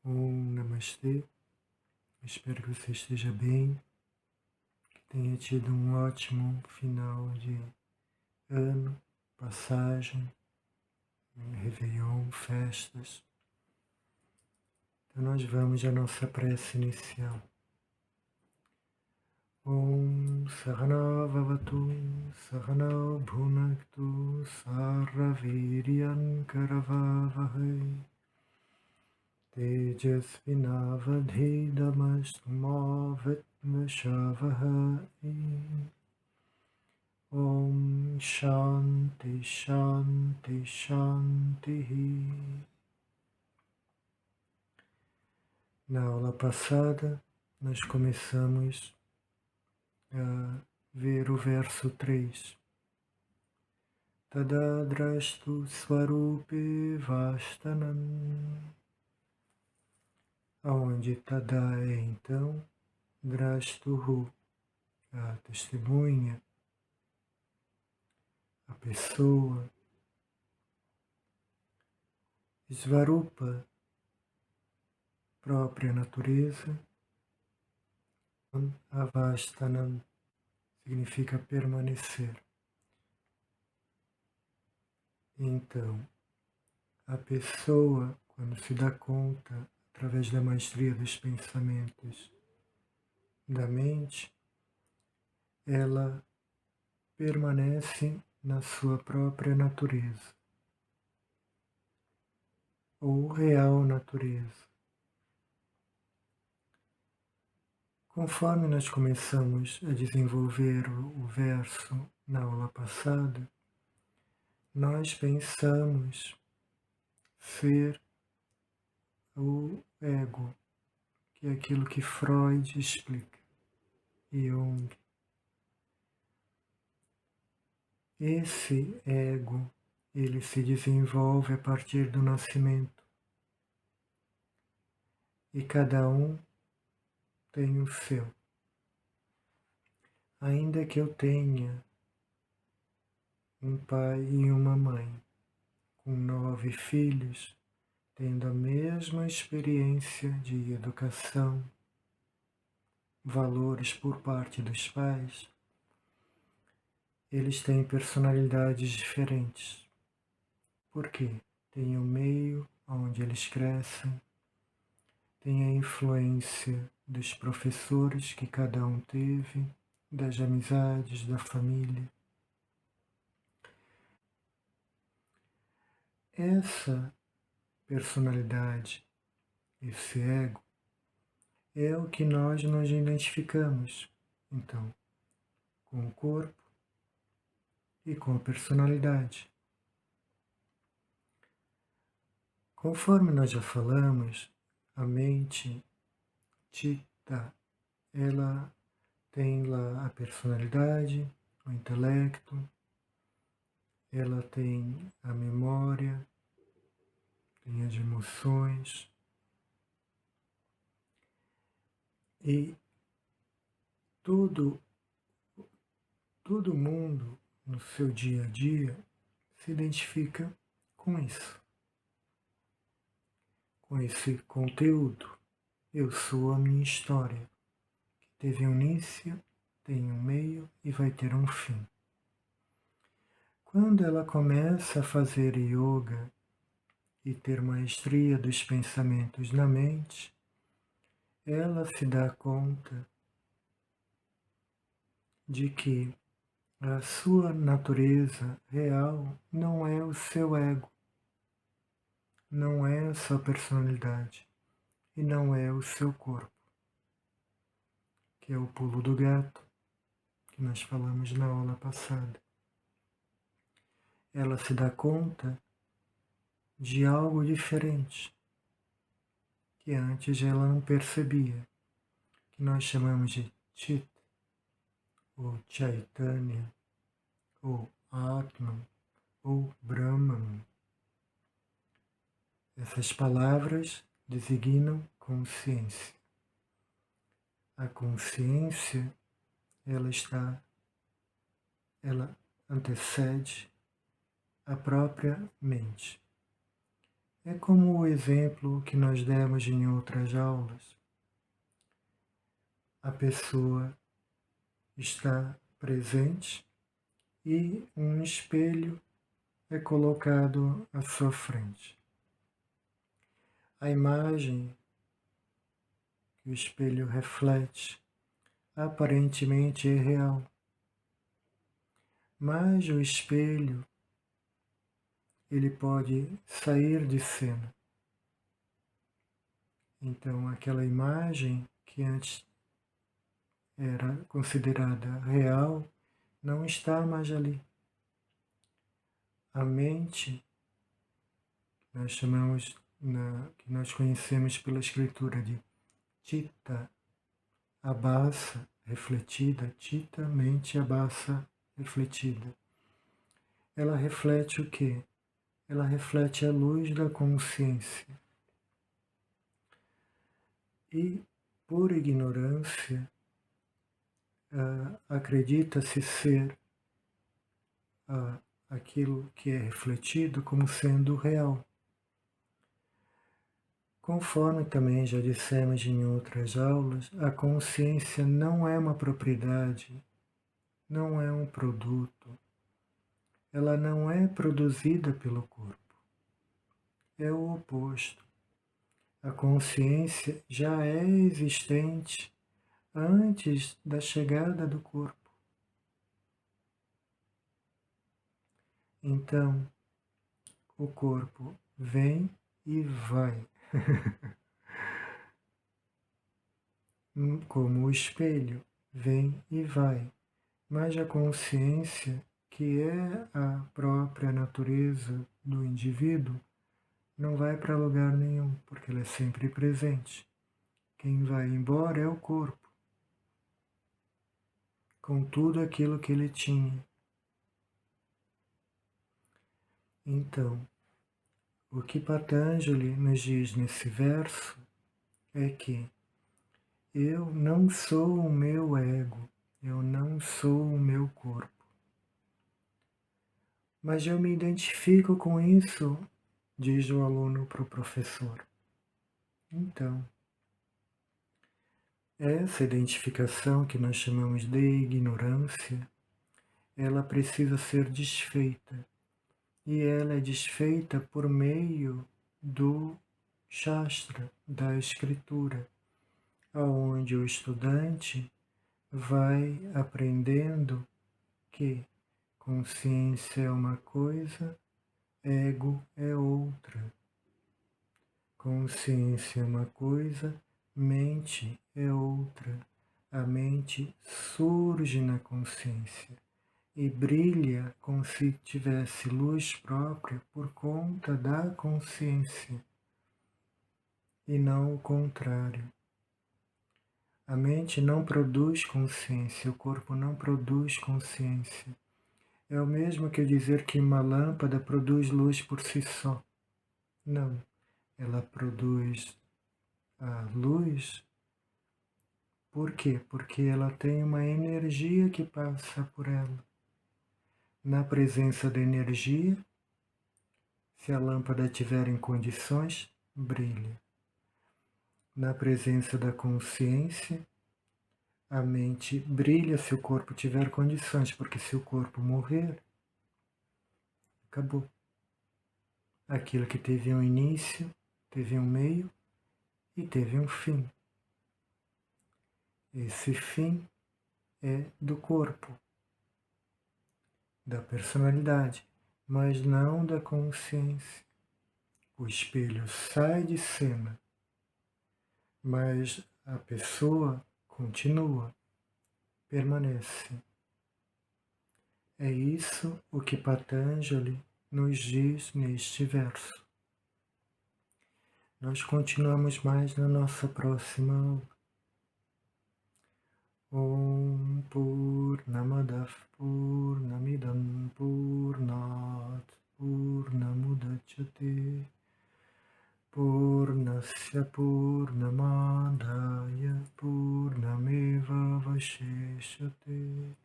Namastê, espero que você esteja bem, que tenha tido um ótimo final de ano, passagem, Réveillon, festas. Então nós vamos à nossa prece inicial. Sahana Vavatu, Sahana Bhunaktu, Sarvaviryan Karavavahai, Tejasvinavadhidamastu Vitmashavaha. Shanti Shanti Shanti. Na aula passada, nós começamos a ver o verso 3. Tadadrastu Swarupe Vastanam. Onde Tada é então, Drastuhu, a testemunha, a pessoa. Svarupa, própria natureza. Avastanam significa permanecer. Então, a pessoa, quando se dá conta, através da maestria dos pensamentos da mente, ela permanece na sua própria natureza, ou real natureza. Conforme nós começamos a desenvolver o verso na aula passada, nós pensamos ser o ego, que é aquilo que Freud explica, Jung. Esse ego, ele se desenvolve a partir do nascimento. E cada um tem o seu. Ainda que eu tenha um pai e uma mãe, com 9 filhos, tendo a mesma experiência de educação, valores por parte dos pais, eles têm personalidades diferentes. Por quê? Tem o meio onde eles crescem, tem a influência dos professores que cada um teve, das amizades, da família. Essa personalidade, esse ego, é o que nós nos identificamos, então, com o corpo e com a personalidade. Conforme nós já falamos, a mente, Chitta, ela tem lá a personalidade, o intelecto, ela tem a memória, tem as emoções, e todo mundo no seu dia a dia se identifica com isso, com esse conteúdo. Eu sou a minha história, que teve um início, tem um meio e vai ter um fim. Quando ela começa a fazer yoga e ter maestria dos pensamentos na mente, ela se dá conta de que a sua natureza real não é o seu ego, não é a sua personalidade e não é o seu corpo, que é o pulo do gato que nós falamos na aula passada. Ela se dá conta de algo diferente que antes ela não percebia, que nós chamamos de Chit, ou Chaitanya, ou Atman, ou Brahman. Essas palavras designam consciência. A consciência, ela antecede a própria mente. É como o exemplo que nós demos em outras aulas. A pessoa está presente e um espelho é colocado à sua frente. A imagem que o espelho reflete aparentemente é real, mas o espelho ele pode sair de cena. Então, aquela imagem que antes era considerada real não está mais ali. A mente, nós chamamos, que nós conhecemos pela escritura de Chitta Abhasa refletida, Chitta, mente Abhasa refletida. Ela reflete o quê? Ela reflete a luz da consciência. E, por ignorância, acredita-se ser aquilo que é refletido como sendo real. Conforme também já dissemos em outras aulas, a consciência não é uma propriedade, não é um produto, ela não é produzida pelo corpo. É o oposto. A consciência já é existente antes da chegada do corpo. Então, o corpo vem e vai, como o espelho vem e vai, mas a consciência, que é a própria natureza do indivíduo, não vai para lugar nenhum, porque ela é sempre presente. Quem vai embora é o corpo, com tudo aquilo que ele tinha. Então, o que Patanjali nos diz nesse verso é que eu não sou o meu ego, eu não sou o meu corpo. Mas eu me identifico com isso, diz o aluno para o professor. Então, essa identificação que nós chamamos de ignorância, ela precisa ser desfeita. E ela é desfeita por meio do Shastra, da escritura, aonde o estudante vai aprendendo que consciência é uma coisa, ego é outra. Consciência é uma coisa, mente é outra. A mente surge na consciência e brilha como se tivesse luz própria por conta da consciência, e não o contrário. A mente não produz consciência, o corpo não produz consciência. É o mesmo que dizer que uma lâmpada produz luz por si só. Não, ela produz a luz. Por quê? Porque ela tem uma energia que passa por ela. Na presença da energia, se a lâmpada estiver em condições, brilha. Na presença da consciência, a mente brilha se o corpo tiver condições, porque se o corpo morrer, acabou. Aquilo que teve um início, teve um meio e teve um fim. Esse fim é do corpo, da personalidade, mas não da consciência. O espelho sai de cena, mas a pessoa continua, permanece. É isso o que Patanjali nos diz neste verso. Nós continuamos mais na nossa próxima aula. Om Purnamadav Purnamidam Purnat Purnamudachyate Purnasya Purnamadaya Purnameva Vasheshate.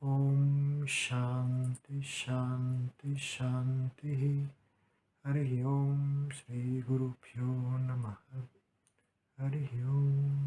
Om Shanti Shanti Shanti. Harihi Om Shri Guru Pyo Namaha. Harihi Om.